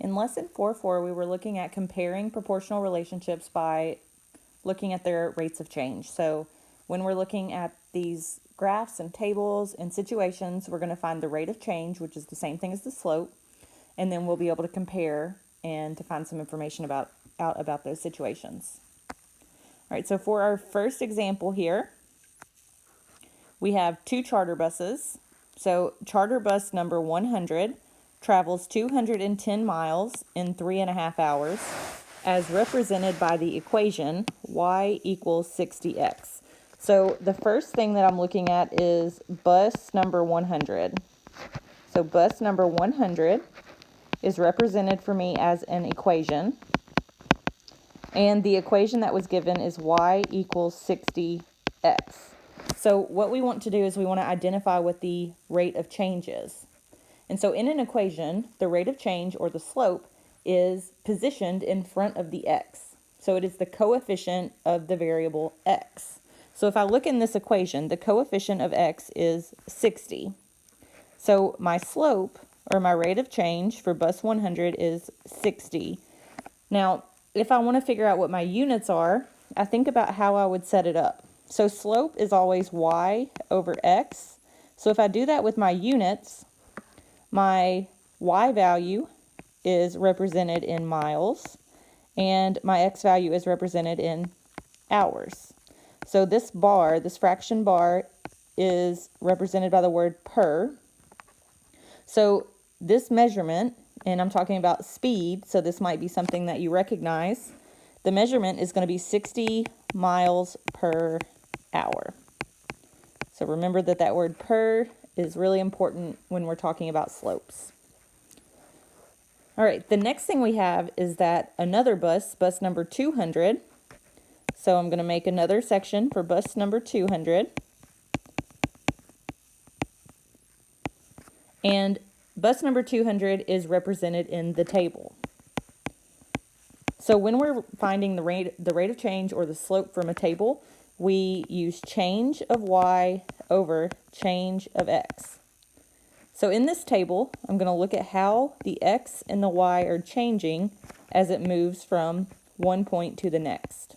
In lesson 4.4, we were looking at comparing proportional relationships by looking at their rates of change. So when we're looking at these graphs and tables and situations, we're going to find the rate of change, which is the same thing as the slope, and then we'll be able to compare and to find some information out about those situations. All right, so for our first example here, we have two charter buses. So charter bus number 100 travels 210 miles in 3.5 hours, as represented by the equation y equals 60x. So the first thing that I'm looking at is bus number 100. So bus number 100 is represented for me as an equation. And the equation that was given is y equals 60x. So what we want to do is we want to identify what the rate of change is. And so in an equation, the rate of change, or the slope, is positioned in front of the x. So it is the coefficient of the variable x. So if I look in this equation, the coefficient of x is 60. So my slope, or my rate of change for bus 100, is 60. Now, if I want to figure out what my units are, I think about how I would set it up. So slope is always y over x. So if I do that with my units, my y value is represented in miles, and my x value is represented in hours. So this bar, this fraction bar, is represented by the word per. So this measurement, and I'm talking about speed, so this might be something that you recognize, the measurement is going to be 60 miles per hour. So remember that that word per is really important when we're talking about slopes. All right, the next thing we have is that another bus, bus number 200. So I'm going to make another section for bus number 200. And bus number 200 is represented in the table. So when we're finding the rate of change or the slope from a table, we use change of y over change of x. So in this table, I'm going to look at how the x and the y are changing as it moves from one point to the next.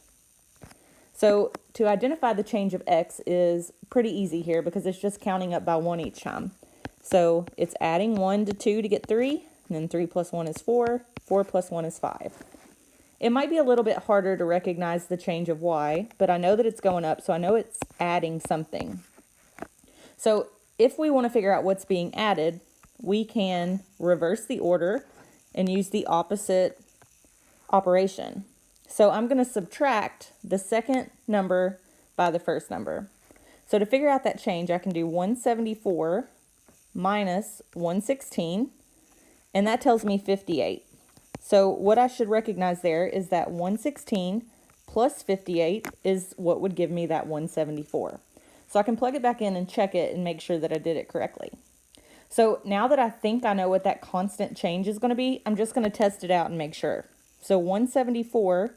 So to identify the change of x is pretty easy here because it's just counting up by 1 each time. So it's adding 1 to 2 to get 3, and then 3 plus 1 is 4, 4 plus 1 is 5. It might be a little bit harder to recognize the change of y, but I know that it's going up, so I know it's adding something. So if we want to figure out what's being added, we can reverse the order and use the opposite operation. So I'm going to subtract the second number by the first number. So to figure out that change, I can do 174 minus 116, and that tells me 58. So what I should recognize there is that 116 plus 58 is what would give me that 174. So I can plug it back in and check it and make sure that I did it correctly. So now that I think I know what that constant change is going to be, I'm just going to test it out and make sure. So 174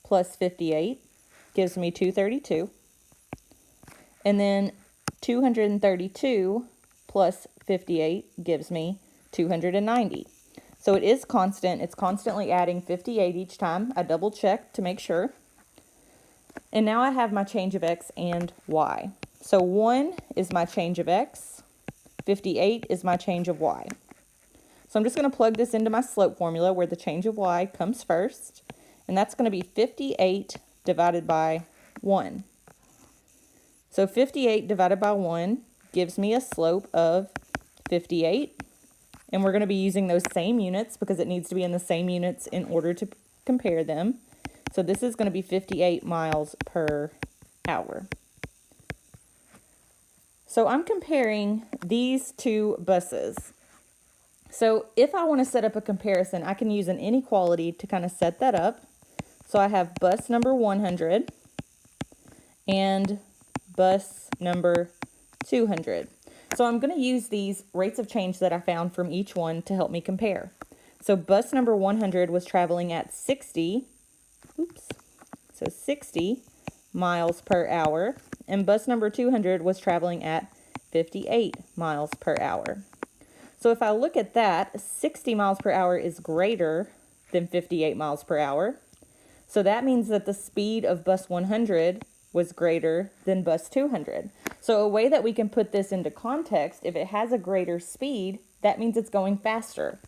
plus 58 gives me 232. And then 232 plus 58 gives me 290. So it is constant. It's constantly adding 58 each time. I double check to make sure. And now I have my change of x and y. So 1 is my change of x. 58 is my change of y. So I'm just going to plug this into my slope formula where the change of y comes first. And that's going to be 58 divided by 1. So 58 divided by 1 gives me a slope of 58. And we're going to be using those same units because it needs to be in the same units in order to compare them. So this is going to be 58 miles per hour. So I'm comparing these two buses. So if I want to set up a comparison, I can use an inequality to kind of set that up. So I have bus number 100 and bus number 200. So I'm going to use these rates of change that I found from each one to help me compare. So bus number 100 was traveling at 60 miles per hour, and bus number 200 was traveling at 58 miles per hour. So if I look at that, 60 miles per hour is greater than 58 miles per hour. So that means that the speed of bus 100 was greater than bus 200. So a way that we can put this into context, if it has a greater speed, that means it's going faster.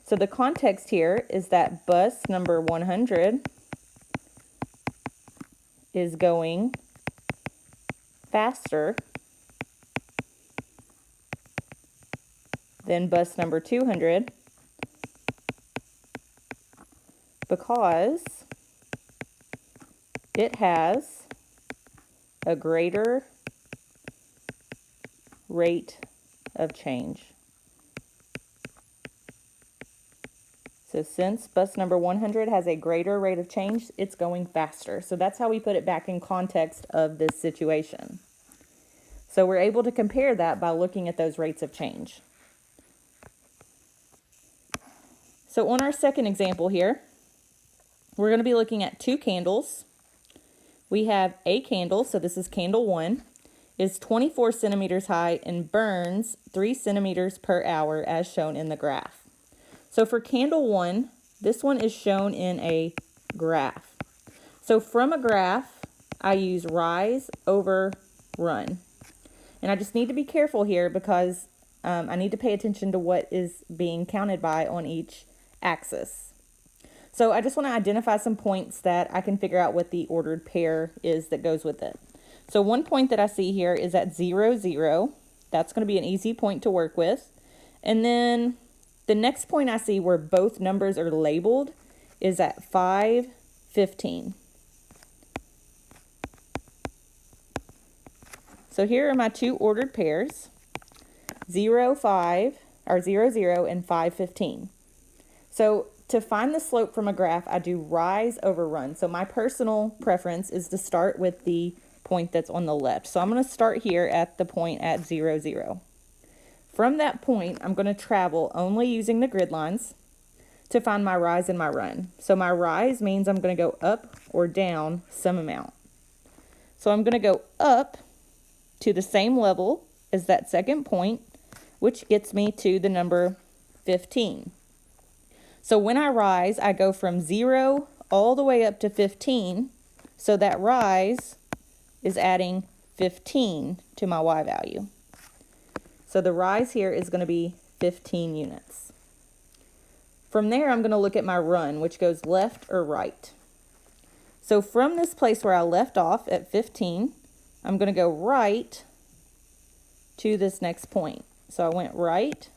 So the context here is that bus number 100 is going faster than bus number 200 because it has a greater rate of change. So since bus number 100 has a greater rate of change, it's going faster. So that's how we put it back in context of this situation. So we're able to compare that by looking at those rates of change. So on our second example here, we're going to be looking at two candles. We have a candle, so this is candle 1, is 24 centimeters high and burns 3 centimeters per hour as shown in the graph. So for candle 1, this one is shown in a graph. So from a graph, I use rise over run. And I just need to be careful here because I need to pay attention to what is being counted by on each axis. So I just want to identify some points that I can figure out what the ordered pair is that goes with it. So one point that I see here is at 0, 0. That's going to be an easy point to work with. And then the next point I see where both numbers are labeled is at 5, 15. So here are my two ordered pairs, 0, 5, or 0, 0 and 5, 15. So to find the slope from a graph, I do rise over run. So my personal preference is to start with the point that's on the left. So I'm going to start here at the point at 0, 0. From that point, I'm going to travel only using the grid lines to find my rise and my run. So my rise means I'm going to go up or down some amount. So I'm going to go up to the same level as that second point, which gets me to the number 15. So when I rise, I go from 0 all the way up to 15. So that rise is adding 15 to my y value. So the rise here is going to be 15 units. From there, I'm going to look at my run, which goes left or right. So from this place where I left off at 15, I'm going to go right to this next point. So I went right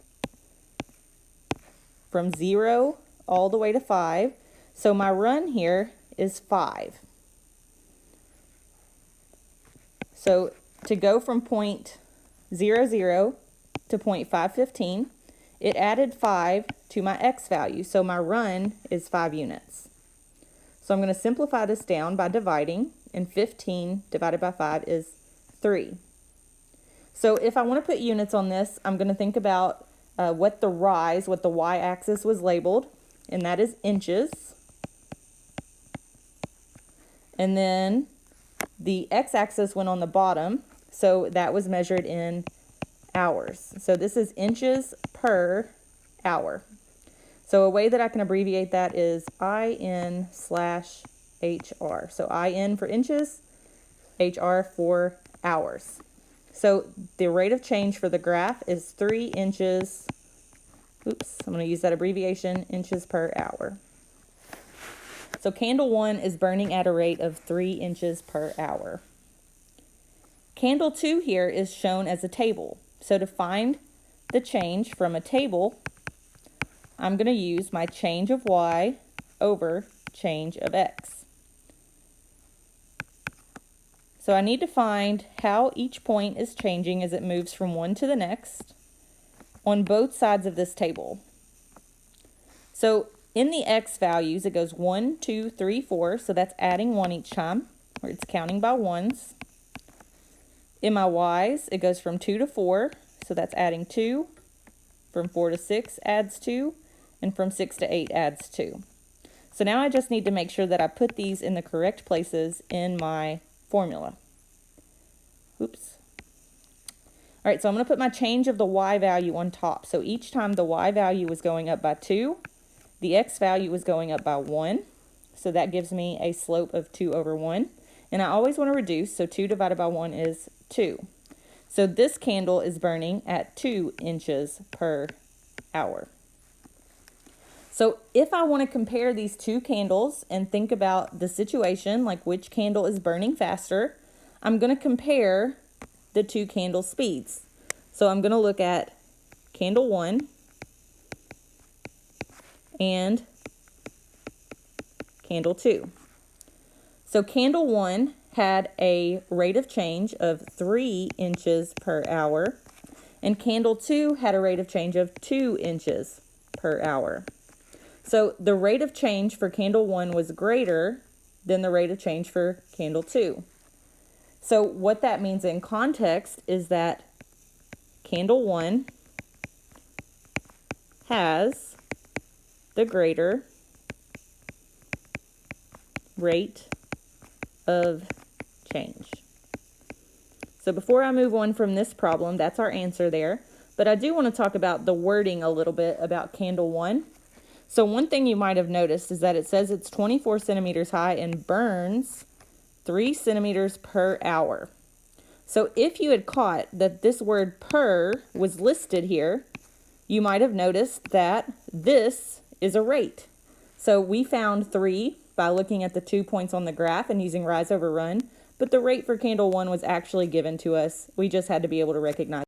from 0 all the way to 5. So my run here is 5. So to go from point 0, 0 to point 5, 15, it added 5 to my x value. So my run is 5 units. So I'm going to simplify this down by dividing, and 15 divided by 5 is 3. So if I want to put units on this, I'm going to think about what the y-axis was labeled, and that is inches. And then the x-axis went on the bottom, so that was measured in hours. So this is inches per hour. So a way that I can abbreviate that is IN/HR. So IN for inches, HR for hours. So the rate of change for the graph is 3 inches. Oops, I'm going to use that abbreviation, inches per hour. So candle 1 is burning at a rate of 3 inches per hour. Candle 2 here is shown as a table. So to find the change from a table, I'm going to use my change of y over change of x. So I need to find how each point is changing as it moves from one to the next on both sides of this table. So in the x values, it goes 1, 2, 3, 4, so that's adding 1 each time, or it's counting by ones. In my y's, it goes from 2 to 4, so that's adding 2. From 4 to 6 adds 2, and from 6 to 8 adds 2. So now I just need to make sure that I put these in the correct places in my formula. Oops. All right, so I'm going to put my change of the y value on top. So each time the y value was going up by 2, the x value was going up by 1. So that gives me a slope of 2 over 1. And I always want to reduce, so 2 divided by 1 is 2. So this candle is burning at 2 inches per hour. So if I want to compare these two candles and think about the situation, like which candle is burning faster, I'm going to compare the two candle speeds. So I'm going to look at candle 1 and candle 2. So candle 1 had a rate of change of 3 inches per hour, and candle 2 had a rate of change of 2 inches per hour. So the rate of change for candle 1 was greater than the rate of change for candle 2. So what that means in context is that candle 1 has the greater rate of change. So before I move on from this problem, that's our answer there. But I do want to talk about the wording a little bit about candle 1. So one thing you might have noticed is that it says it's 24 centimeters high and burns 3 centimeters per hour. So if you had caught that this word per was listed here, you might have noticed that this is a rate. So we found 3 by looking at the 2 points on the graph and using rise over run, but the rate for candle 1 was actually given to us. We just had to be able to recognize